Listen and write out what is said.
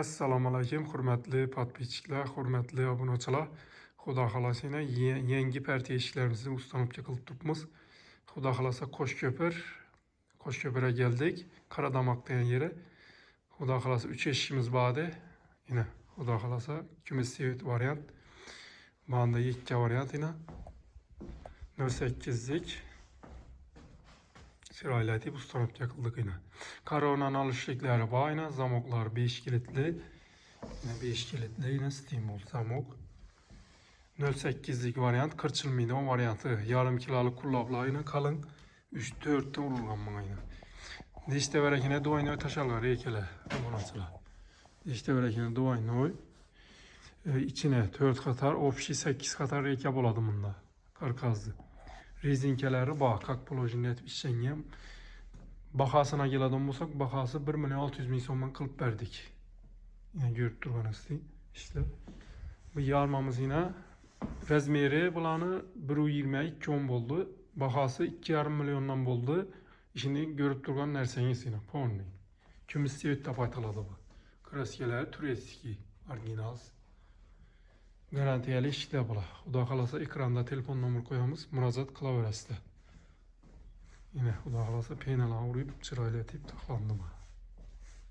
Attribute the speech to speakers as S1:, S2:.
S1: Assalomu alaykum, hurmatli podpischilar, hurmatli obunachilar. Xudo xolasa yangi partiya ishlarimizni ustanobga qilib turibmiz. Xudo xolasa Qo'shko'pirga keldik. Qaradamoq degan yeri. Xudo xolasa 3 eshikimiz bor edi. Yana Xudo xolasa ikkimiz sevit variant. Bunda 2 variant yana 08lik chiroyli etib ustanobga qildik yana. Koronani olishliklari bor yana, zamoklar 5 kilitli. Yine 5 kilitli, yine stimul zamok. 08'lik variant, kırçılmaydigan variantı. Yarım kiloluk kullablar yine kalın. 3-4 de urulgan bana yine. Dişte verekine duaynoy taşalgar ekele. Dişte verekine duaynoy. İçine 4 katar, opşi 8 katar reka boladı bunda. Karkazdı. Rezinkeleri bak, kak polojin etip işengem. Bakasına geleden bulsak, bakası 1.600.000 so'mdan kılıp verdik. Yine görüp durganız işte. Bu yarmamız yine razmeri bulanı 1.22 boldu. Bahası 2,5 milyondan boldu. Şimdi görüp durgan nerseniz yine porni. Kümüs sevit tapaytaladı bu. Kraskeler tureski orijinal. Garantiyeli işler bula. Xudo xolasa ekranda telefon nomer koyamiz. Murojaat qilaverasizlar. Yine Xudo xolasa penalarni urib chiroyli etib taxlandim.